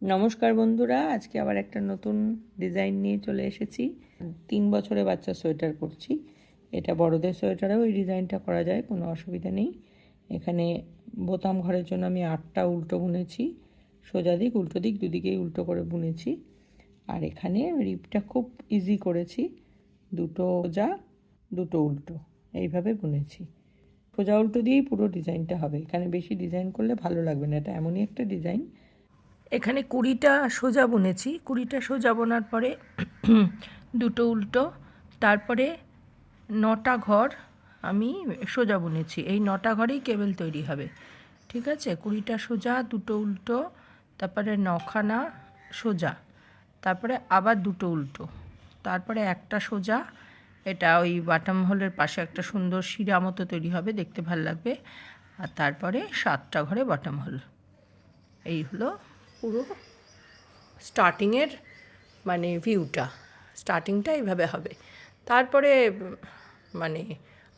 নমস্কার বন্ধুরা, আজকে আবার একটা নতুন ডিজাইন নিয়ে চলে এসেছি। 3 বছরের বাচ্চার সোয়েটার করছি। এটা বড়দের সোয়েটারেও এই ডিজাইনটা করা যায়, কোনো অসুবিধা নেই। এখানে বোতাম ঘরের জন্য আমি 8টা উল্টো বুনেছি, সোজা দিক উল্টো দিক দুদিকেই উল্টো করে বুনেছি। আর এখানে রিপটা খুব ইজি করেছি, দুটো সোজা দুটো উল্টো এইভাবে বুনেছি। সোজা উল্টো দিয়েই পুরো ডিজাইনটা হবে, এখানে বেশি ডিজাইন করলে ভালো লাগবে না। এটা এমনই একটা ডিজাইন। এখানে 20টা সোজা বুনেছি, 20টা সোজা বোনার পরে দুটো উল্টো, তারপরে 9টা ঘর আমি সোজা বুনেছি। এই 9টা ঘরেই কেবল তৈরি হবে, ঠিক আছে। 20টা সোজা দুটো উল্টো, তারপরে 9খানা সোজা, তারপরে আবার দুটো উল্টো, তারপরে একটা সোজা। এটা ওই বাটাম হোলের পাশে একটা সুন্দর শিরা মতো তৈরি হবে, দেখতে ভালো লাগবে। আর তারপরে 7টা ঘরে বাটাম হোল। এই হলো পুরো স্টার্টিংয়ের মানে ভিউটা। স্টার্টিংটা এইভাবে হবে, তারপরে মানে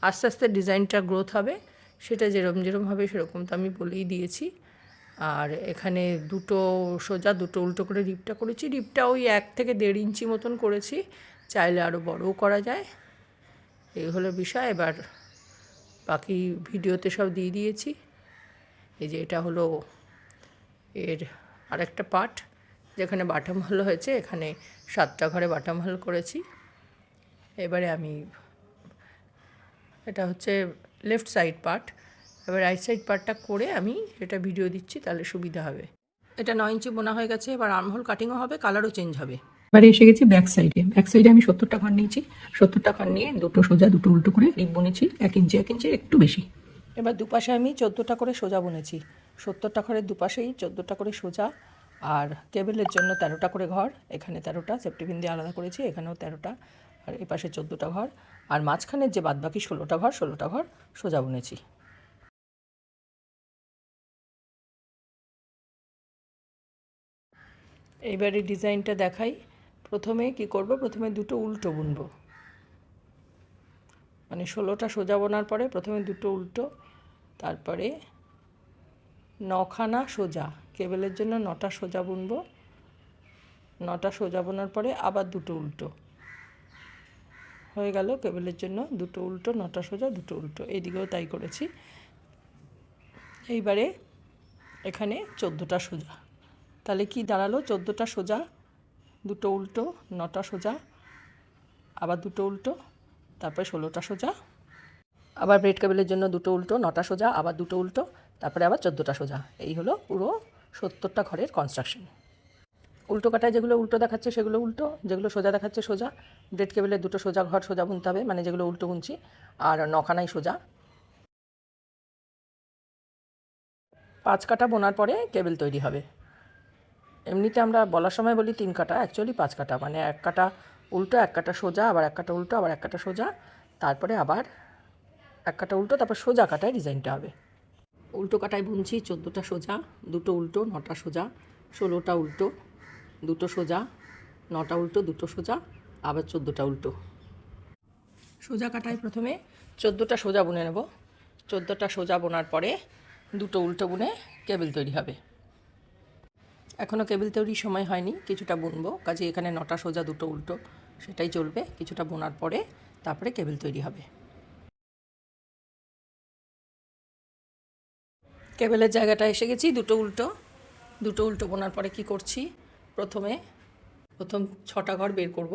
আস্তে আস্তে ডিজাইনটা গ্রোথ হবে। সেটা যেরকম হবে সেরকম তো আমি বলেই দিয়েছি। আর এখানে দুটো সোজা দুটো উল্টো করে রিপটা করেছি। রিপটা ওই 1 থেকে 1.5 ইঞ্চি মতন করেছি, চাইলে আরও বড়ও করা যায়। এই হলো বিষয়। এবার বাকি ভিডিওতে সব দিয়ে দিয়েছি। এই যে এটা হলো এর আরেকটা পার্ট, যেখানে বাটাম হোল হয়েছে। এখানে 7টা ঘরে বাটাম হোল করেছি। এবারে আমি এটা হচ্ছে লেফট সাইড পার্ট, এবার রাইট সাইড পার্টটা করে আমি এটা ভিডিও দিচ্ছি, তাহলে সুবিধা হবে। এটা 9 ইঞ্চি বোনা হয়ে গেছে। এবার আর্মহোল কাটিংও হবে, কালারও চেঞ্জ হবে। এবারে এসে গেছি ব্যাক সাইডে। ব্যাক সাইডে আমি 70টা ঘর নিয়েছি। 70টা ঘর নিয়ে দুটো সোজা দুটো উল্টো করে রিপ বুনেছি, 1 ইঞ্চি 1 ইঞ্চি একটু বেশি। এবার দুপাশে আমি 14টা করে সোজা বুনেছি। 70টা ঘরের দুপাশেই 14টা করে সোজা। আর কেবেলের জন্য 13টা করে ঘর। এখানে 13টা সেফটি পিন দিয়ে আলাদা করেছি, এখানেও 13টা। আর এই পাশে 14টা ঘর। আর মাঝখানের যে বাদবাকি 16টা ঘর, 16টা ঘর সোজা বুনেছি। এইবারে ডিজাইনটা দেখাই। প্রথমে কি করব, প্রথমে দুটো উল্টো বুনবো। মানে 16টা সোজা বোনার পরে প্রথমে দুটো উল্টো, তারপরে 9খানা সোজা। কেবেলের জন্য 9টা সোজা বুনবো। 9টা সোজা বোনার পরে আবার দুটো উল্টো হয়ে গেল। কেবেলের জন্য দুটো উল্টো, 9টা সোজা দুটো উল্টো। এইদিকেও তাই করেছি। এইবারে এখানে 14টা সোজা, তাহলে কি দাঁড়ালো, 14টা সোজা দুটো উল্টো, 9টা সোজা আবার দুটো উল্টো, তারপরে 16টা সোজা, আবার ব্রেড কেবেলের জন্য দুটো উল্টো, 9টা সোজা আবার দুটো উল্টো, তারপরে আবার 14টা সোজা। এই হলো পুরো 70টা ঘরের কনস্ট্রাকশন। উল্টো কাটায় যেগুলো উল্টো দেখাচ্ছে সেগুলো উল্টো, যেগুলো সোজা দেখাচ্ছে সোজা। ব্রেড কেবেলের দুটো সোজা ঘর সোজা বুনতে হবে, মানে যেগুলো উল্টো বুনছি। আর 9খানাই সোজা। 5 কাটা বোনার পরে কেবেল তৈরি হবে। এমনিতে আমরা বলার সময় বলি 3 কাটা, অ্যাকচুয়ালি 5 কাটা। মানে 1 কাটা উল্টো, 1 কাটা সোজা, আবার 1 কাটা উল্টো, আবার 1 কাটা সোজা, তারপরে আবার 1 কাটা উল্টো, তারপর সোজা কাটায় ডিজাইনটা হবে। উল্টো কাটায় বুনছি 14টা সোজা দুটো উল্টো, 9টা সোজা, 16টা উল্টো দুটো সোজা, 9টা উল্টো দুটো সোজা, আবার 14টা উল্টো। সোজা কাটায় প্রথমে 14টা সোজা বুনে নেব। 14টা সোজা বোনার পরে দুটো উল্টো বুনে কেবেল তৈরি হবে। এখনও কেবেল তৈরির সময় হয়নি, কিছুটা বুনবো, কাজে এখানে 9টা সোজা দুটো উল্টো সেটাই চলবে। কিছুটা বোনার পরে তারপরে কেবেল তৈরি হবে। কেবেলের জায়গাটা এসে গেছি। দুটো উল্টো বোনার পরে কি করছি, প্রথম 6টা ঘর বের করব।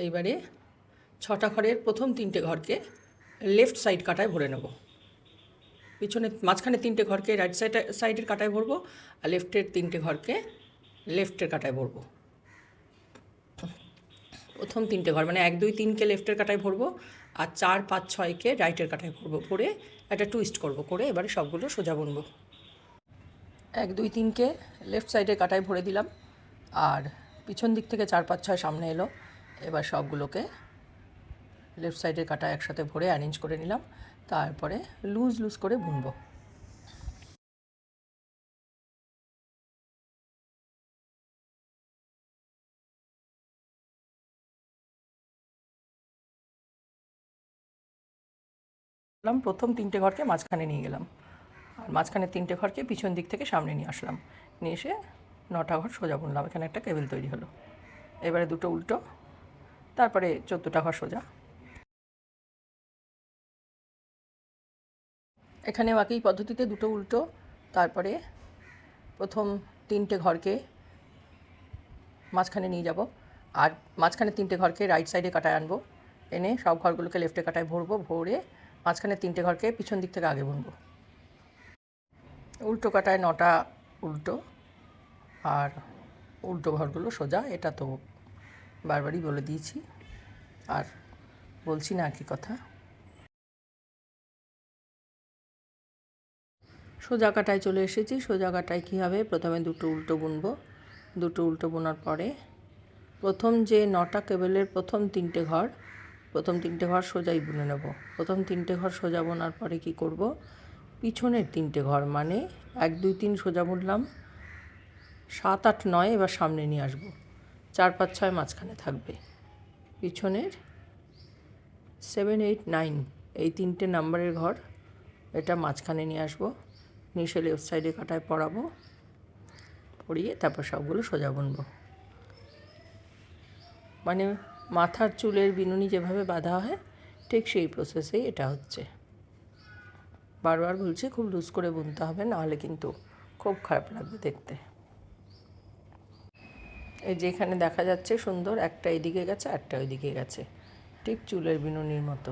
এইবারে 6টা ঘরের প্রথম 3টে ঘরকে লেফট সাইড কাটায় ভরে নেব। পিছনে মাঝখানে 3টে ঘরকে রাইট সাইডের কাটায় ভরবো, আর লেফটের 3টে ঘরকে লেফটের কাটায় ভরবো। প্রথম 3টে ঘর মানে 1 2 3কে লেফটের কাটায় ভরবো, আর 4 5 6কে রাইটের কাটায় ভরবো। ভরে একটা টুইস্ট করব, করে এবারে সবগুলো সোজা বুনবো। 1 2 3কে লেফট সাইডে কাটায় ভরে দিলাম, আর পিছন দিক থেকে 4 5 6 সামনে এলো। এবার সবগুলোকে লেফট সাইডের কাটায় একসাথে ভরে অ্যারেঞ্জ করে নিলাম, তারপরে লুজ করে বুনবো। প্রথম 3টে ঘরকে মাঝখানে নিয়ে গেলাম, আর মাঝখানে 3টে ঘরকে পিছন দিক থেকে সামনে নিয়ে আসলাম। নিয়ে এসে 9টা ঘর সোজা বুনলাম। এখানে একটা কেবল তৈরি হলো। এবারে দুটো উল্টো, তারপরে 14টা ঘর সোজা। এখানে একই পদ্ধতিতে দুটো উল্টো, তারপরে প্রথম 3টে ঘরকে মাঝখানে নিয়ে যাব, আর মাঝখানে 3টে ঘরকে রাইট সাইডে কাটায় আনবো, এনে সব ঘরগুলোকে লেফটে কাটায় ভরবো, ভরে মাঝখানে 3টে ঘরকে পিছন দিক থেকে আগে বুনবো। উল্টো কাটায় 9টা উল্টো, আর উল্টো ঘরগুলো সোজা। এটা তো বারবারই বলে দিয়েছি, আর বলছি না একই কথা। সোজা কাটায় চলে এসেছি। সোজা কাটায় কী হবে, প্রথমে দুটো উল্টো বুনবো। দুটো উল্টো বোনার পরে প্রথম যে 9টা কেবলের প্রথম 3টে ঘর সোজাই বুনে নেব। প্রথম 3টে ঘর সোজা বোনার পরে কি করব, পিছনের 3টে ঘর মানে 1 2 3 সোজা বুনলাম, 7 8 9 এবার সামনে নিয়ে আসবো, 4 5 6 মাঝখানে থাকবে। পিছনের 7 8 9 এই 3টে নাম্বারের ঘর এটা মাঝখানে নিয়ে আসবো, নিচে লেফট সাইডে কাটায় পরাবো, পরিয়ে তারপর সবগুলো সোজা বুনবো। মানে মাথার চুলের বিনুনি যেভাবে বাঁধা হয় ঠিক সেই প্রসেসেই এটা হচ্ছে। বারবার বলছি, খুব লুজ করে বুনতে হবে, নাহলে কিন্তু খুব খারাপ লাগবে দেখতে। এই যে এখানে দেখা যাচ্ছে সুন্দর, একটা এদিকে গেছে একটা ওইদিকে গেছে, ঠিক চুলের বিনুনির মতো।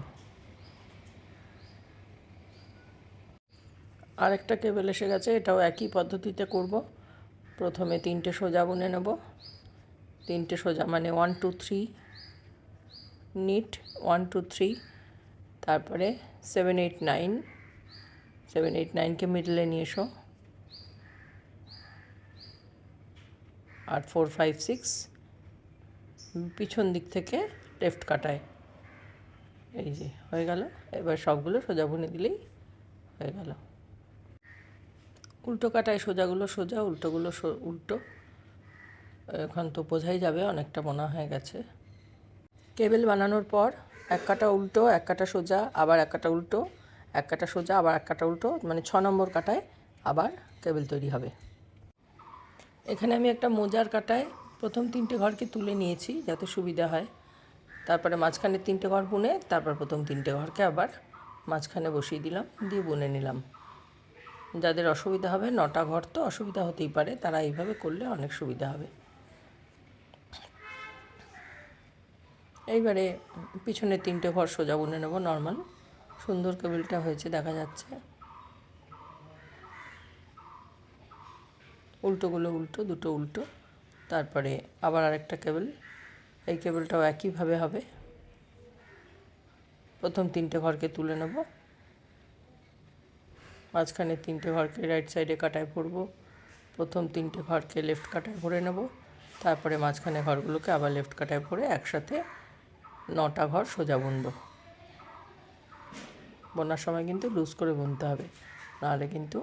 আরেকটা কেবল এসে গেছে, এটাও একই পদ্ধতিতে করব। প্রথমে 3টে সোজা বুনে নেব। 3টে সোজা মানে 1 2 3 নিট, 1 2 3, তারপরে 7 8 9, 7 8 9কে মিডলে নিয়ে এসো, আর 4 5 6 পিছন দিক থেকে লেফট কাটায়। এই যে হয়ে গেল। এবার সবগুলো সোজা বুনে দিলেই হয়ে গেল। উল্টো কাটায় সোজাগুলো সোজা, উল্টোগুলো উল্টো। এখন তো বোঝাই যাবে অনেকটা বোনা হয়ে গেছে। কেবল বানানোর পর এক কাটা উল্টো, এক কাটা সোজা, আবার এক কাটা উল্টো, এক কাটা সোজা, আবার এক কাটা উল্টো, মানে 6 নম্বর কাটায় আবার কেবল তৈরি হবে। এখানে আমি একটা মোজার কাটায় প্রথম 3টে ঘরকে তুলে নিয়েছি যাতে সুবিধা হয়। তারপরে মাঝখানে 3টে ঘর বুনে তারপর প্রথম 3টে ঘরকে আবার মাঝখানে বসিয়ে দিলাম, দিয়ে বুনে নিলাম। যাদের অসুবিধা হবে, 9টা ঘর তো অসুবিধা হতেই পারে, তারা এইভাবে করলে অনেক সুবিধা হবে। এইবারে পিছনে 3টে ঘর সোজা বুনে নেব নর্মাল। সুন্দর কেবলটা হয়েছে দেখা যাচ্ছে। উল্টোগুলো উল্টো, দুটো উল্টো, তারপরে আবার আরেকটা কেবল। এই কেবলটাও একইভাবে হবে। প্রথম 3টে ঘরকে তুলে নেব, মাঝখানে 3টে ঘরকে রাইট সাইডে কাটায় ভরব, প্রথম 3টে ঘরকে লেফট কাটায় ভরে নেব, তারপরে মাঝখানে ঘরগুলোকে আবার লেফট কাটায় ভরে একসাথে 9টা ঘর সোজা বুনব। বোনার সময় কিন্তু লুজ করে বুনতে হবে, নাহলে কিন্তু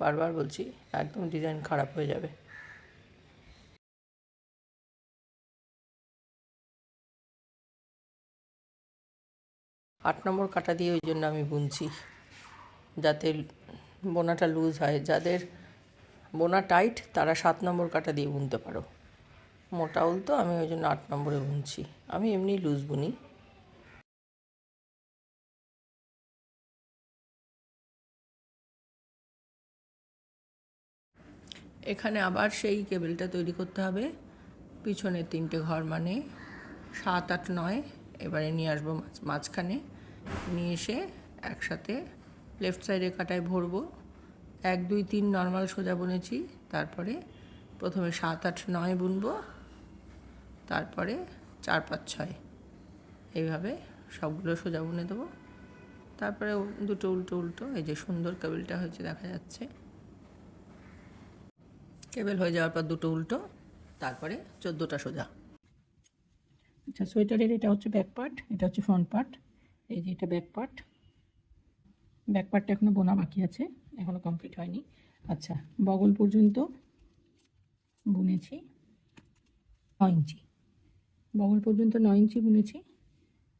বারবার বলছি একদম ডিজাইন খারাপ হয়ে যাবে। আট নম্বর কাটা দিয়ে ওই জন্য আমি বুনছি, যাতে বোনাটা লুজ হয়। যাদের বোনা টাইট তারা 7 নম্বর কাটা দিয়ে বুনতে পারো। মোটা উল তো আমি ওই জন্য 8 নম্বরে বুনছি। আমি এমনি লুজ বুনি। এখানে আবার সেই কেবলটা তৈরি করতে হবে। পিছনে 3টে ঘর মানে 7 8 9, এবারে নিয়ে আসবো মাঝখানে, নিয়ে এসে একসাথে লেফট সাইডে কাটায় ভরবো। 1 2 3 নর্মাল সোজা বুনেছি, তারপরে প্রথমে 7 8 9 বুনবো, তারপরে 4 5 6 এইভাবে সবগুলো সোজা বুনে দেবো। তারপরে দুটো উল্টো উল্টো। এই যে সুন্দর কেবলটা হয়েছে দেখা যাচ্ছে। কেবল হয়ে যাওয়ার পর দুটো উল্টো, তারপরে 14টা সোজা। আচ্ছা, সোয়েটারের এটা হচ্ছে ব্যাক পার্ট, এটা হচ্ছে ফ্রন্ট পার্ট। এই যে এটা ব্যাক পার্ট। ব্যাক পার্টটা এখনও বোনা বাকি আছে, এখনও কমপ্লিট হয়নি। আচ্ছা, বগল পর্যন্ত বুনেছি 9 ইঞ্চি। বগল পর্যন্ত 9 ইঞ্চি বুনেছি।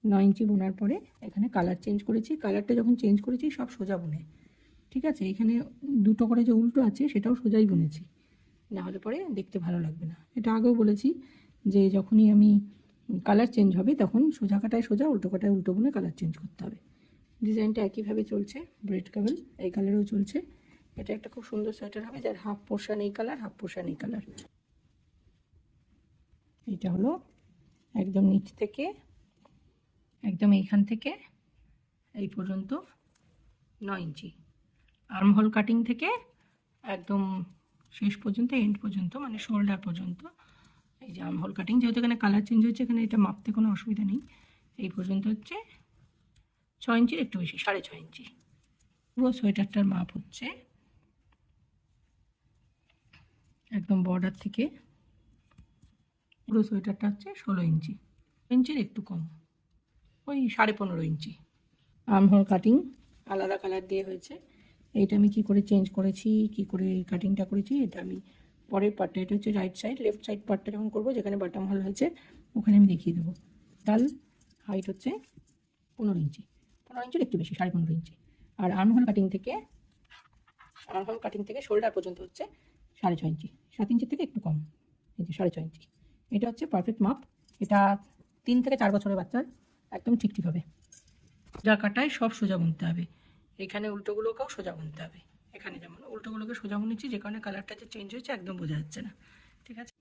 9 ইঞ্চি বোনার পরে এখানে কালার চেঞ্জ করেছি। কালারটা যখন চেঞ্জ করেছি সব সোজা বুনে, ঠিক আছে, এখানে দুটো করে যে উল্টো আছে সেটাও সোজাই বুনেছি, না হলে পরে দেখতে ভালো লাগবে না। এটা আগেও বলেছি যে যখনই আমি কালার চেঞ্জ হবে তখন সোজা কাটায় সোজা, উল্টো কাটায় উল্টো বুনে কালার চেঞ্জ করতে হবে। ডিজাইনটা একইভাবে চলছে, ব্রেড কাভেল এই কালারেও চলছে। এটা একটা খুব সুন্দর সোয়েটার হবে যার হাফ পোর্শন এই কালার, হাফ পোর্শন এই কালার। এইটা হলো একদম নিচ থেকে একদম এইখান থেকে এই পর্যন্ত 9 ইঞ্চি, আর্মহোল কাটিং থেকে একদম শেষ পর্যন্ত এন্ড পর্যন্ত, মানে শোল্ডার পর্যন্ত। এই যে আর্মহোল কাটিং, যেহেতু এখানে কালার চেঞ্জ হচ্ছে এখানে এটা মাপতে কোনো অসুবিধা নেই। এই পর্যন্ত হচ্ছে 6 ইঞ্চির একটু বেশি, 6.5 ইঞ্চি। পুরো সোয়েটারটার মাপ হচ্ছে একদম বর্ডার থেকে পুরো সোয়েটারটা হচ্ছে 16 ইঞ্চি, ইঞ্চির একটু কম, ওই 15.5 ইঞ্চি। আর্মহোল কাটিং আলাদা কালার দিয়ে হয়েছে। এইটা আমি কি করে চেঞ্জ করেছি, কি করে কাটিংটা করেছি, এটা আমি পরের পার্টটা, এটা হচ্ছে রাইট সাইড, লেফট সাইড পার্টটা যখন করবো যেখানে বাটাম হল হয়েছে ওখানে আমি দেখিয়ে দেবো। তাল হাইট হচ্ছে 15 ইঞ্চি, 15 ইঞ্চির একটু বেশি, 15.5 ইঞ্চি। আর আর্মহোল কাটিং থেকে শোল্ডার পর্যন্ত হচ্ছে 6.5 ইঞ্চি, 7 ইঞ্চির থেকে একটু কম, এই যে 6.5 ইঞ্চি। এটা হচ্ছে পারফেক্ট মাপ। এটা 3 থেকে 4 বছরের বাচ্চার একদম ঠিক হবে। যা কাটায় সব সোজা বুনতে হবে, এখানে উল্টোগুলোকেও সোজা বুনতে হবে। এখানে যেমন উল্টোগুলোকে সোজা বুনেছি, যে কারণে কালারটা যে চেঞ্জ হয়েছে একদম বোঝা যাচ্ছে না। ঠিক আছে,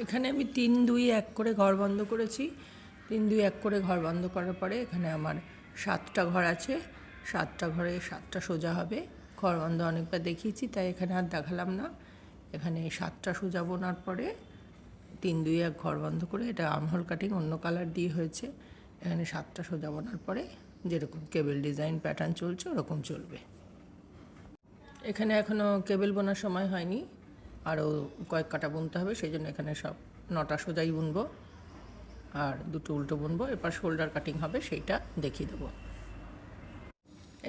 এখানে আমি 3-2-1 করে ঘর বন্ধ করেছি। 3-2-1 করে ঘর বন্ধ করার পরে এখানে আমার 7টা ঘর আছে, 7টা ঘরে 7টা সোজা হবে। ঘর বন্ধ অনেকবার দেখিয়েছি তাই এখানে আর দেখালাম না। এখানে 7টা সোজা বোনার পরে 3-2-1 ঘর বন্ধ করে, এটা আর্মহোল কাটিং অন্য কালার দিয়ে হয়েছে। এখানে 7টা সোজা বোনার পরে যেরকম কেবল ডিজাইন প্যাটার্ন চলছে ওরকম চলবে। এখানে এখনও কেবল বোনার সময় হয়নি, আরও কয়েক কাটা বুনতে হবে, সেই জন্য এখানে সব 9টা সোজাই বুনবো আর 2টো উল্টো বুনবো। এরপর শোল্ডার কাটিং হবে, সেইটা দেখিয়ে দেবো।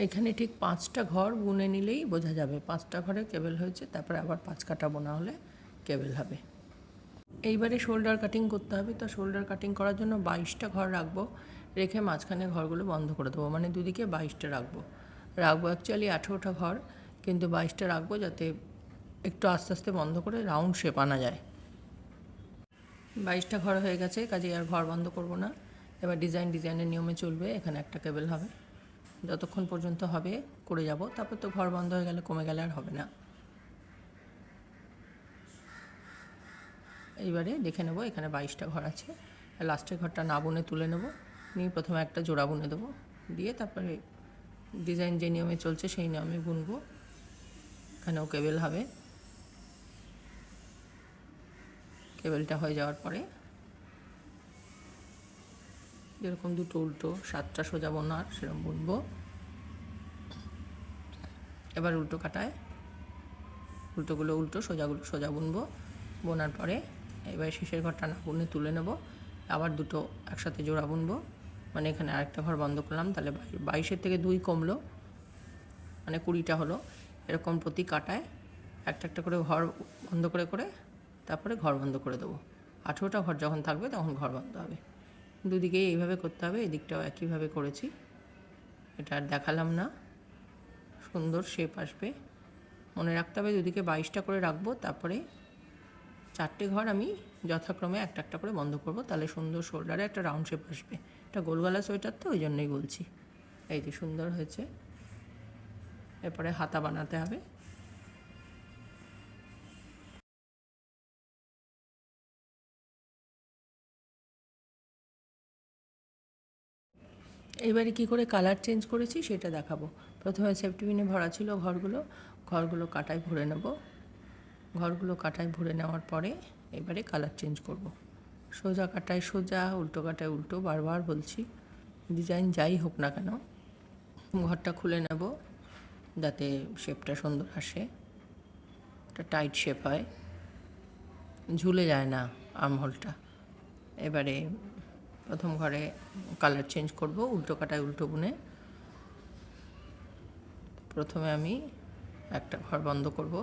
এখানে ঠিক 5টা ঘর বুনে নিলেই বোঝা যাবে 5টা ঘরে কেবল হয়েছে, তারপরে আবার 5 কাটা বোনা হলে কেবল হবে। এইবারে শোল্ডার কাটিং করতে হবে, তো শোল্ডার কাটিং করার জন্য 22টা ঘর রাখবো, রেখে মাঝখানে ঘরগুলো বন্ধ করে দেবো, মানে দুদিকে 22টা রাখবো। অ্যাকচুয়ালি 18টা ঘর, কিন্তু 22টা রাখবো যাতে একটু আস্তে আস্তে বন্ধ করে রাউন্ড শেপ আনা যায়। 22টা ঘর হয়ে গেছে, কাজে আর ঘর বন্ধ করব না। এবার ডিজাইনের নিয়মে চলবে। এখানে একটা কেবল হবে, যতক্ষণ পর্যন্ত হবে করে যাব, তারপর তো ঘর বন্ধ হয়ে গেলে কমে গেলে আর হবে না। এইবারে দেখে নেব, এখানে 22টা ঘর আছে, লাস্টের ঘরটা না বুনে তুলে নেব, নিয়ে প্রথমে একটা জোড়া বুনে দেবো, দিয়ে তারপরে ডিজাইন যে নিয়মে চলছে সেই নিয়মে বুনবো। এখানেও কেবল হবে। কেবলটা হয়ে যাওয়ার পরে যেরকম 2টো উল্টো 7টা সোজা বোনার সেরকম বুনবো। এবার উল্টো কাটায় উল্টোগুলো উল্টো, সোজাগুলো সোজা বুনবো। বোনার পরে এবার শেষের ঘরটা না বুনে তুলে নেব, আবার 2টো একসাথে জোড়া বুনবো, মানে এখানে আরেকটা ঘর বন্ধ করলাম, তাহলে 22-এর থেকে 2 কমলো, মানে 20টা হলো। এরকম প্রতি কাটায় একটা একটা করে ঘর বন্ধ করে করে তারপরে ঘর বন্ধ করে দেবো। 18টা ঘর যখন থাকবে তখন ঘর বন্ধ হবে। দুদিকেই এইভাবে করতে হবে, এদিকটাও একইভাবে করেছি, এটা আর দেখালাম না। সুন্দর শেপ আসবে, মনে রাখতে হবে দুদিকে 22টা করে রাখবো, তারপরে 4টে ঘর আমি যথাক্রমে একটা একটা করে বন্ধ করব, তাহলে সুন্দর শোল্ডারে একটা রাউন্ড শেপ আসবে। এটা গোলগলা সোয়েটার তো ওই জন্যই বলছি। এই যে সুন্দর হয়েছে। এরপরে হাতা বানাতে হবে। এইবারে কি করে কালার চেঞ্জ করেছি সেটা দেখাবো। প্রথমে সেফটি পিনে ভরা ছিল ঘরগুলো কাটায় ভরে নেব। ঘরগুলো কাটায় ভরে নেওয়ার পরে এবারে কালার চেঞ্জ করব। সোজা কাটায় সোজা, উল্টো কাটায় উল্টো, বারবার বলছি, ডিজাইন যাই হোক না কেন। ঘরটা খুলে নেব যাতে শেপটা সুন্দর আসে, একটা টাইট শেপ হয়, ঝুলে যায় না আর্মহোলটা। এবারে প্রথম ঘরে কালার চেঞ্জ করব, উল্টো কাটায় উল্টো বুনে। প্রথমে আমি একটা ঘর বন্ধ করব,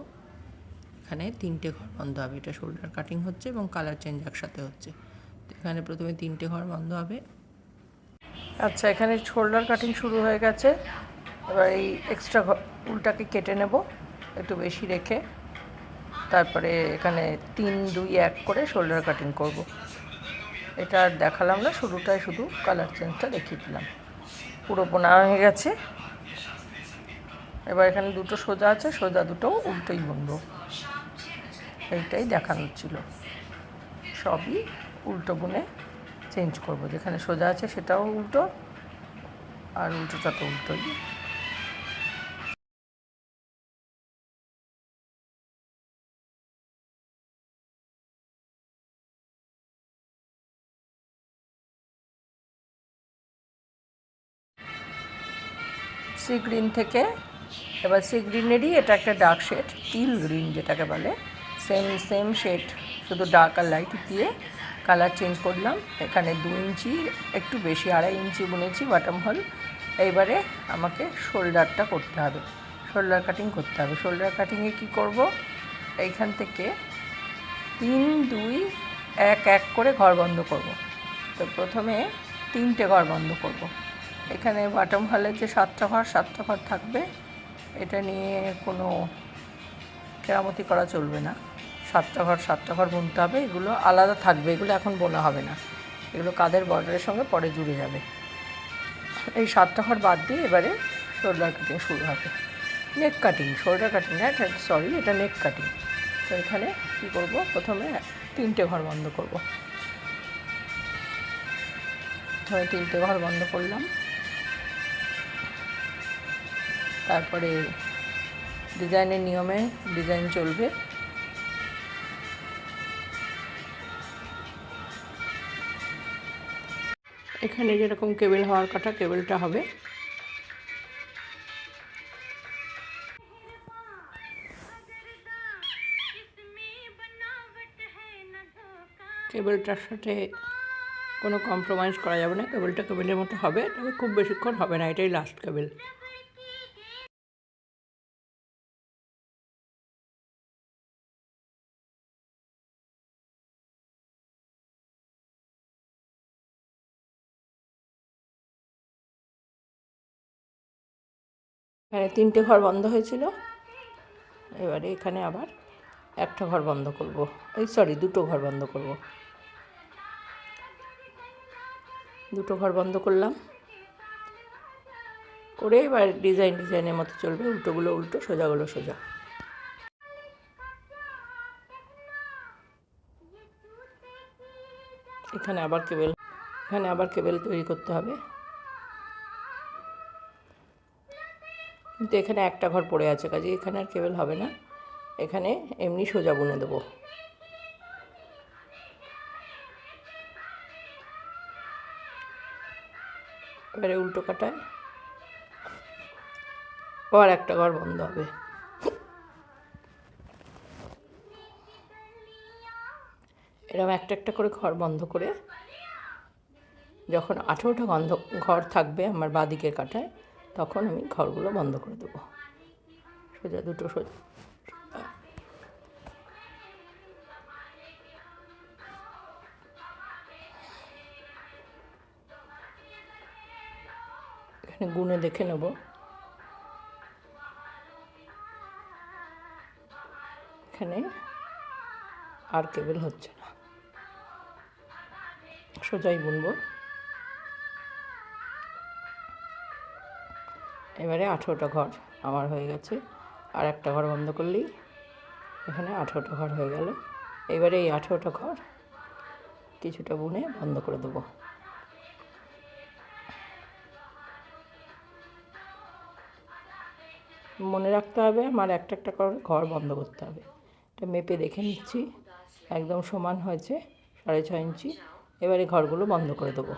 এখানে 3টে ঘর বন্ধ হবে। এটা শোল্ডার কাটিং হচ্ছে এবং কালার চেঞ্জ একসাথে হচ্ছে, এখানে প্রথমে 3টে ঘর বন্ধ হবে। আচ্ছা, এখানে শোল্ডার কাটিং শুরু হয়ে গেছে। এবার এই এক্সট্রা উলটাকে কেটে নেব একটু বেশি রেখে, তারপরে এখানে 3-2-1 করে শোল্ডার কাটিং করব। এটা আর দেখালাম না, শুরুটায় শুধু কালার চেঞ্জটা দেখিয়ে দিলাম। পুরো বোনা হয়ে গেছে। এবার এখানে দুটো সোজা আছে, সোজা দুটো উল্টোই বুনবো, এইটাই দেখানোর ছিল। সবই উল্টো বুনে চেঞ্জ করব, যেখানে সোজা আছে সেটাও উল্টো, আর উল্টোটা তো উল্টোই। সি গ্রিন থেকে এবার সি গ্রিনেরই এটা একটা ডার্ক শেড, টিল গ্রিন যেটাকে বলে, সেম শেড, শুধু ডার্ক আর লাইট দিয়ে কালার চেঞ্জ করলাম। এখানে 2 ইঞ্চি একটু বেশি, 2.5 ইঞ্চি বুনেছি বটম হোল। এইবারে আমাকে শোল্ডারটা করতে হবে, শোল্ডার কাটিং করতে হবে। শোল্ডার কাটিংয়ে কী করব, এইখান থেকে 3-2-1 করে ঘর বন্ধ করব। তো প্রথমে 3টে ঘর বন্ধ করব। এখানে বটম হলে যে 7টা ঘর থাকবে, এটা নিয়ে কোনো কেরামতি করা চলবে না। 7টা ঘর বুনতে হবে, এগুলো আলাদা থাকবে, এগুলো এখন বোনা হবে না, এগুলো কাঁধের বর্ডারের সঙ্গে পরে জুড়ে যাবে। এই 7টা ঘর বাদ দিয়ে এবারে শোল্ডার কাটিং শুরু হবে। নেক কাটিং, শোল্ডার কাটিং না, সরি, এটা নেক কাটিং। তো এখানে কী করব, প্রথমে 3টে ঘর বন্ধ করব। প্রথমে 3টে ঘর বন্ধ করলাম, তারপরে ডিজাইনের নিয়মে ডিজাইন চলবে। এখানে যেরকম কেবেল হওয়ার কথা কেবেলটা হবে। কেবেলটার সাথে কোনো কম্প্রোমাইজ করা যাবে না, কেবেলটা কেবেলের মতো হবে, তবে খুব বেশিক্ষণ হবে না, এটাই লাস্ট কেবেল। এখানে 3টে ঘর বন্ধ হয়েছিল, এবারে এখানে আবার একটা ঘর বন্ধ করব, দুটো ঘর বন্ধ করব। দুটো ঘর বন্ধ করলাম করে এবার ডিজাইনের মতো চলবে, উল্টোগুলো উল্টো, সোজাগুলো সোজা। এখানে আবার কেবেল তৈরি করতে হবে, কিন্তু এখানে একটা ঘর পড়ে আছে, কাজে এখানে আর কেবেল হবে না, এখানে এমনি সোজা বুনে দেবো। এবারে উল্টো কাটায় আবার একটা ঘর বন্ধ হবে। এরকম একটা করে ঘর বন্ধ করে যখন 18টা ঘর থাকবে আমার বাঁদিকের কাটায়, তখন আমি ঘরগুলো বন্ধ করে দেবো, সোজা দুটো সোজা। এখানে গুনে দেখে নেব, এখানে আর কেবেল হচ্ছে না, সোজাই বুনবো। এবারে 18টা ঘর আমার হয়ে গেছে, আর একটা ঘর বন্ধ করলেই এখানে 18টা ঘর হয়ে গেল। এবারে এই 18টা ঘর কিছুটা বুনে বন্ধ করে দেবো। মনে রাখতে হবে আমার একটা করে ঘর বন্ধ করতে হবে। এটা মেপে দেখে নিচ্ছি, একদম সমান হয়েছে, 6.5 ইঞ্চি। এবারে ঘরগুলো বন্ধ করে দেবো।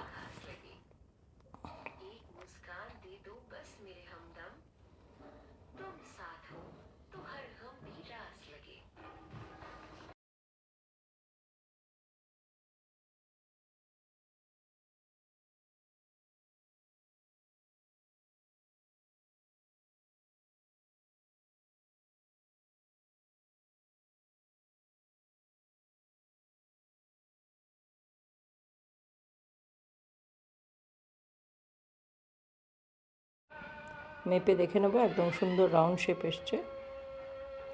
মেপে দেখে নেবো, একদম সুন্দর রাউন্ড শেপ এসছে।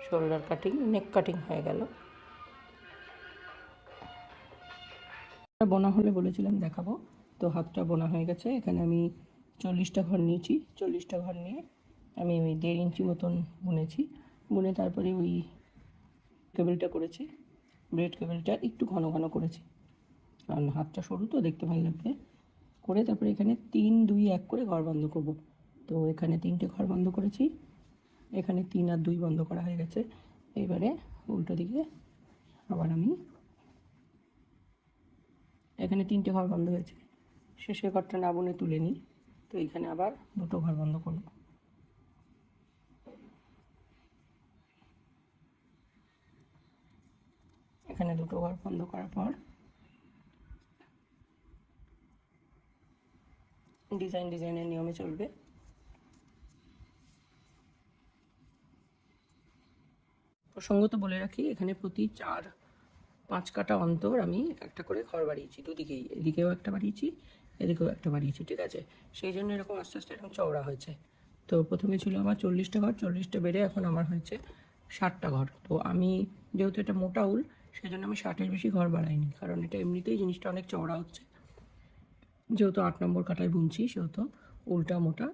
শোল্ডার কাটিং, নেক কাটিং হয়ে গেল। বোনা হলে বলেছিলাম দেখাবো, তো হাতটা বোনা হয়ে গেছে। এখানে আমি 40টা ঘর নিয়েছি। 40টা ঘর নিয়ে আমি ওই 1.5 ইঞ্চি মতন বুনেছি। বুনে তারপরে ওই কেবেলটা করেছি, ব্রেড কেবেলটা একটু ঘন ঘন করেছি, কারণ হাতটা সরু তো দেখতে ভালো লাগবে। করে তারপরে এখানে 3, 2, 1 করে ঘর বন্ধ করব। তো এখানে 3টে ঘর বন্ধ করেছি, এখানে 3 আর 2 বন্ধ করা হয়ে গেছে। এবারে উল্টো দিকে আবার আমি এখানে 3টে ঘর বন্ধ হয়েছে, শেষের ঘরটা না বুনে তুলে নিই। তো এখানে আবার 2টো ঘর বন্ধ করব। এখানে 2টো ঘর বন্ধ করার পর ডিজাইনের নিয়মে চলবে। প্রসঙ্গত বলে রাখি, এখানে প্রতি 4-5 কাটা অন্তর আমি একটা করে ঘর বাড়িয়েছি, দুদিকেই, এদিকেও একটা বাড়িয়েছি, এদিকেও একটা বাড়িয়েছি, ঠিক আছে? সেই জন্য এরকম আস্তে আস্তে এরকম চওড়া হয়েছে। তো প্রথমে ছিল আমার 40টা ঘর, 40টা বেড়ে এখন আমার হয়েছে 60টা ঘর। তো আমি যেহেতু এটা মোটা উল, সেই জন্য আমি 60-এর বেশি ঘর বাড়াইনি, কারণ এটা এমনিতেই জিনিসটা অনেক চওড়া হচ্ছে। যেহেতু 8 নম্বর কাটায় বুনছি, সেহেতু উলটা মোটা।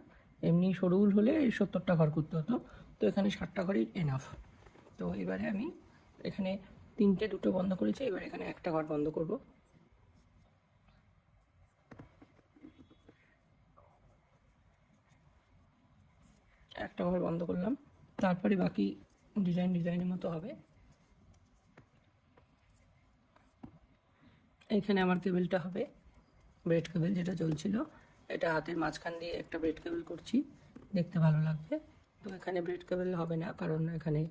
এমনি সরু উল হলে 70টা ঘর করতে হতো, তো এখানে 60টা ঘরই এনাফ। তো এবারে আমি এখানে 3টে, 2টো বন্ধ করেছি, এবার এখানে একটা ঘর বন্ধ করব। একটা ঘর বন্ধ করলাম, তারপরে বাকি ডিজাইনের মতো হবে। এখানে আমার কেবেলটা হবে ব্রেড কেবেল, যেটা চলছিল। এটা হাতের মাঝখান দিয়ে একটা ব্রেড কেবেল করছি, দেখতে ভালো লাগবে। তো এখানে ব্রেড কেবেল হবে না, কারণ এখানে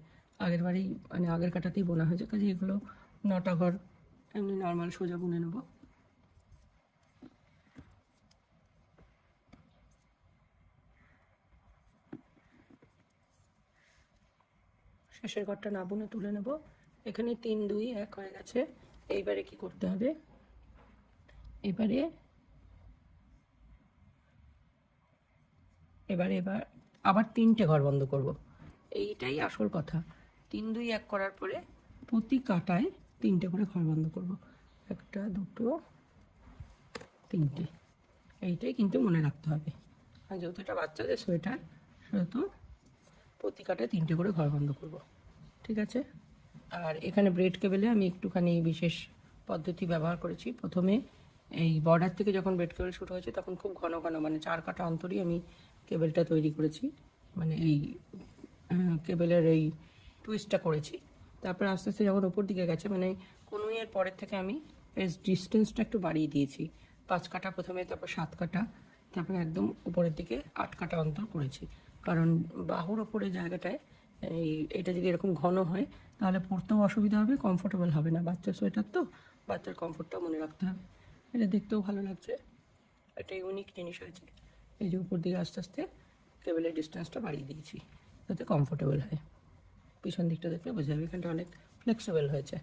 আগের বারেই মানে আগের কাটাতেই বোনা হয়েছে, কাজে এগুলো 9টা ঘর এমনি নর্মাল সোজা বুনে নেব। শেষের ঘরটা না বুনে তুলে নেব। এখানে 3, 2, 1 হয়ে গেছে। এইবারে কি করতে হবে, এবার আবার 3টে ঘর বন্ধ করব। এইটাই আসল কথা। 3, 2, 1 করার পরে প্রতি কাটায় 3টে করে ঘর বন্ধ করব। 1, 2, 3টে। এইটাই কিন্তু মনে রাখতে হবে। আর যেহেতু এটা বাচ্চাদের সোয়েটার, সেহেতু প্রতি কাটায় 3টে করে ঘর বন্ধ করব, ঠিক আছে? আর এখানে ব্রেড কেবেলে আমি একটুখানি বিশেষ পদ্ধতি ব্যবহার করেছি। প্রথমে এই বর্ডার থেকে যখন ব্রেড কেবেল শুরু হয়েছে, তখন খুব ঘন ঘন, মানে 4 কাটা অন্তরই আমি কেবেলটা তৈরি করেছি, মানে এই কেবেলের এই টুইস্টটা করেছি। তারপরে আস্তে আস্তে যখন ওপর দিকে গেছে, মানে কনুইয়ের পরের থেকে আমি এর ডিস্টেন্সটা একটু বাড়িয়ে দিয়েছি। 5 কাটা প্রথমে, তারপর 7 কাটা, তারপরে একদম উপরের দিকে 8 কাটা অন্তর করেছি। কারণ বাহুর ওপরের জায়গাটায় এটা যদি এরকম ঘন হয়, তাহলে পরতেও অসুবিধা হবে, কমফোর্টেবল হবে না। বাচ্চার সোয়েটার তো, বাচ্চার কমফোর্টটাও মনে রাখতে হবে। এটা দেখতেও ভালো লাগছে, একটা ইউনিক জিনিস হয়েছে। এই যে উপর দিকে আস্তে আস্তে কেবেলের ডিস্টেন্সটা বাড়িয়ে দিয়েছি, যাতে কমফোর্টেবল হয়। পিছন দিকটা দেখলে বোঝা যাবে এখানটা অনেক ফ্লেক্সিবল হয়েছে।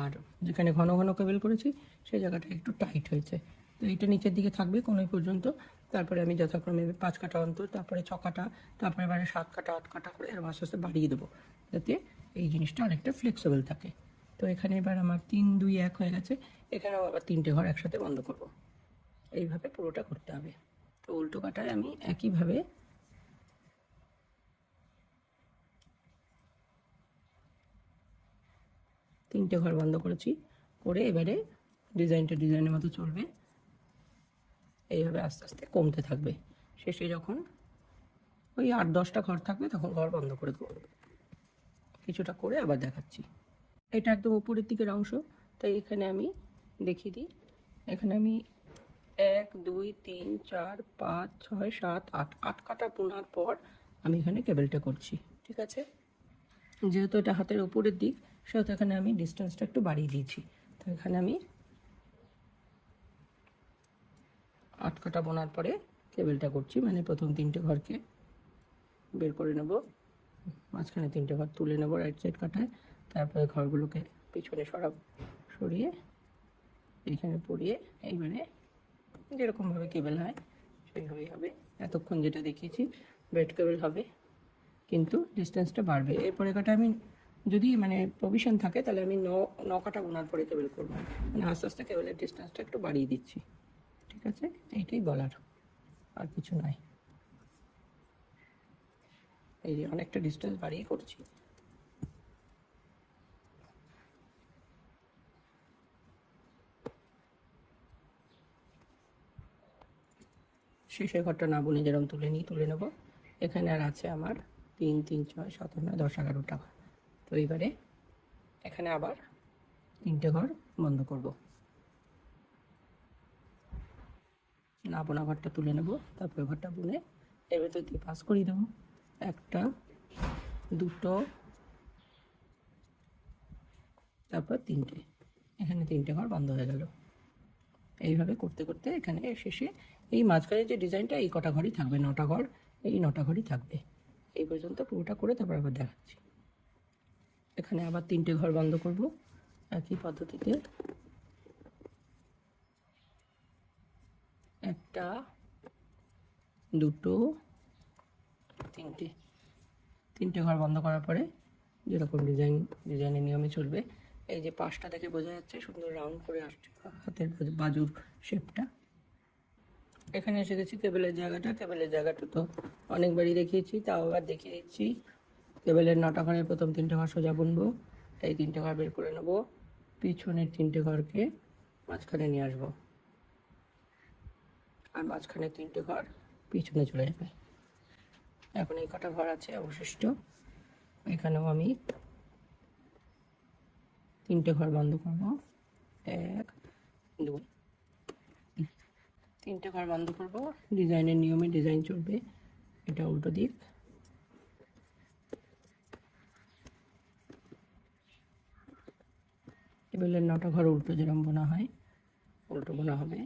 আর যেখানে ঘন ঘন কেবেল করেছি, সেই জায়গাটা একটু টাইট হয়েছে। তো এইটা নিচের দিকে থাকবে কোনোই পর্যন্ত। তারপরে আমি যথাক্রমে 5 কাটা অন্তর, তারপরে 6 কাটা, তারপরে এবারে 7 কাটা, 8 কাটা করে এর আস্তে আস্তে বাড়িয়ে দেবো, যাতে এই জিনিসটা অনেকটা ফ্লেক্সিবল থাকে। তো এখানে এবার আমার 3, 2, 1 হয়ে গেছে। এখানেও আবার 3টে ঘর একসাথে বন্ধ করব। এইভাবে পুরোটা করতে হবে। তো উল্টো কাটায় আমি একইভাবে 3টে ঘর বন্ধ করেছি। করে এবারে ডিজাইনের মতো চলবে। এইভাবে আস্তে আস্তে কমতে থাকবে। শেষে যখন ওই 8-10টা ঘর থাকবে, তখন ঘর বন্ধ করে দেবো। কিছুটা করে আবার দেখাচ্ছি। এটা একদম উপরের দিকের অংশ, তাই এখানে আমি দেখিয়ে দিই। এখানে আমি 1, 2, 3, 4, 5, 6, 7, 8, 8 কাটা বোনার পর আমি এখানে কেবেলটা করছি, ঠিক আছে? যেহেতু এটা হাতের উপরের দিক, সেহেতু এখানে আমি ডিস্টেন্সটা একটু বাড়িয়ে দিয়েছি। তো এখানে আমি 8 কাটা বোনার পরে কেবেলটা করছি, মানে প্রথম 3টে ঘরকে বের করে নেব, মাঝখানে 3টে ঘর তুলে নেব রাইট সাইড কাটায়, তারপরে ঘরগুলোকে পিছনে সরিয়ে এইখানে পরিয়ে, এইবারে যেরকমভাবে কেবেল হয় সেইভাবেই হবে। এতক্ষণ যেটা দেখিয়েছি বেড কেবল হবে, কিন্তু ডিস্টেন্সটা বাড়বে। এরপরে কাটা আমি যদি মানে প্রভিশন থাকে তাহলে আমি ন কাটা বোনার পরে কেবল করবো, মানে আস্তে আস্তে কেবলের ডিস্টেন্সটা একটু বাড়িয়ে দিচ্ছি। ঠিক আছে, এইটাই বলার, আর কিছু নাই। এই যে অনেকটা ডিস্টেন্স বাড়িয়ে করছি। শেষের ঘরটা না বুনে যেরকম তুলে নেব। এখানে আর আছে আমার 3 3 6 7 9 10 11টা ঘর। তো এইবারে এখানে আবার 3টে ঘর বন্ধ করব। না বোনা ঘরটা তুলে নেব, তারপরে ঘরটা বুনে এর ভেতর দিয়ে পাস করিয়ে দেবো। 1টা 2টো, তারপর 3টে। এখানে 3টে ঘর বন্ধ হয়ে গেল। এইভাবে করতে করতে এখানে শেষে এই মাঝখানে যে ডিজাইনটা, এই কটা ঘরই থাকবে, 9টা ঘর, এই 9টা ঘরই থাকবে। এই পর্যন্ত পুরোটা করে তারপর আবার দেখাচ্ছি। এখানে আবার 3টে ঘর বন্ধ করব একই পদ্ধতিতে। 1টা 2টো 3টে ঘর বন্ধ করার পরে যেরকম ডিজাইনের নিয়মে চলবে। এই যে পাশটা দেখে বোঝা যাচ্ছে সুন্দর রাউন্ড করে আসছে হাতের বাজুর শেপটা। এখানে এসে গেছি কেবেলের জায়গাটা তো অনেকবারই দেখিয়েছি, তাও আবার দেখিয়ে দিচ্ছি। কেবেলের 9টা ঘরের প্রথম 3টে ঘর সোজা বুনবো, এই 3টে ঘর বের করে নেবো, পিছনের 3টে ঘরকে মাঝখানে নিয়ে আসবো, আর মাঝখানে 3টে ঘর পিছনে চলে যাবে। এখন এই কটা ঘর আছে অবশিষ্ট, এখানেও আমি 3টে ঘর বন্ধ করবো। 1 2 3টে ঘর বন্ধ করব। ডিজাইনের নিয়মে ডিজাইন চলবে, এটা উল্টো দিক। টেবিলের 9টা ঘর উল্টো যেরকম বোনা হয় উল্টো বোনা হবে।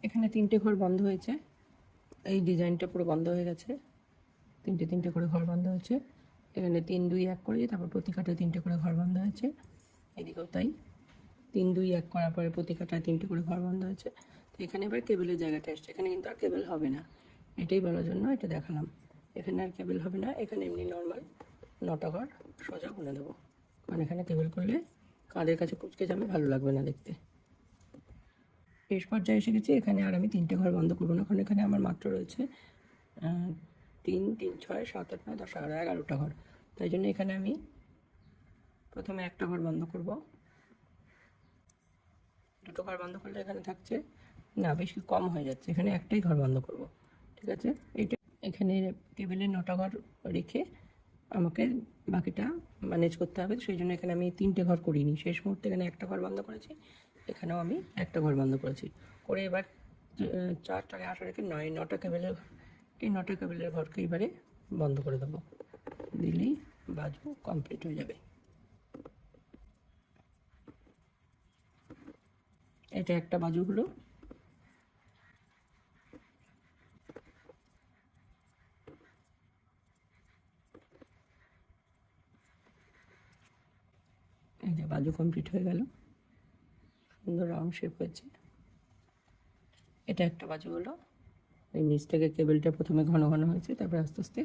এখানে 3টে ঘর বন্ধ হয়েছে, এই ডিজাইনটা পুরো বন্ধ হয়ে গেছে। 3টে করে ঘর বন্ধ হয়েছে। এখানে 3 2 1 করে, তারপর প্রতি কাটায় 3টে করে ঘর বন্ধ হয়েছে। এদিকেও তাই, 3 2 1 করার পরে প্রতি কাটায় 3টে করে ঘর বন্ধ হয়েছে। তো এখানে এবার কেবেলের জায়গাটা আসছে, এখানে কিন্তু আর কেবেল হবে না, এটাই বলার জন্য এটা দেখালাম। এখানে আর কেবেল হবে না, এখানে এমনি নর্মাল 9টা ঘর সোজা বুনে দেবো, কারণ এখানে কেবেল করলে কাঁধের কাছে কুচকে যাবে, ভালো লাগবে না দেখতে। শেষ পর্যায়ে এসে গেছি, এখানে আর আমি 3টে ঘর বন্ধ করবো না, কারণ এখানে আমার মাত্র রয়েছে 3 3 6 7 8 9 10 11 11টা ঘর। তাই জন্য এখানে আমি প্রথমে 1টা ঘর বন্ধ করব। 2টো ঘর বন্ধ করলে এখানে থাকছে না, বেশি কম হয়ে যাচ্ছে, এখানে একটাই ঘর বন্ধ করব। ঠিক আছে, এইটা এখানে টেবিলে 9টা ঘর রেখে আমাকে বাকিটা ম্যানেজ করতে হবে। সেই জন্য এখানে আমি 3টে ঘর করিনি, শেষ মুহূর্তে এখানে 1টা ঘর বন্ধ করেছি, এখানেও আমি 1টা ঘর বন্ধ করেছি করে এবার 4 4 8 রেখে 9টা কেবেলের, এই 9টা কেবেলের ঘরকে এবারে বন্ধ করে দেবো, দিলেই বাজু কমপ্লিট হয়ে যাবে। এটা একটা বাজু হলো। এই যে বাজু কমপ্লিট হয়ে গেল, সুন্দর রাউন্ড শেপ হয়েছে। এটা একটা বাজু হলো। এই নিচ থেকে কেবেলটা প্রথমে ঘন ঘন হয়েছে, তারপর আস্তে আস্তে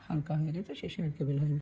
হালকা হয়ে গেছে, শেষে আর কেবেল হয়নি।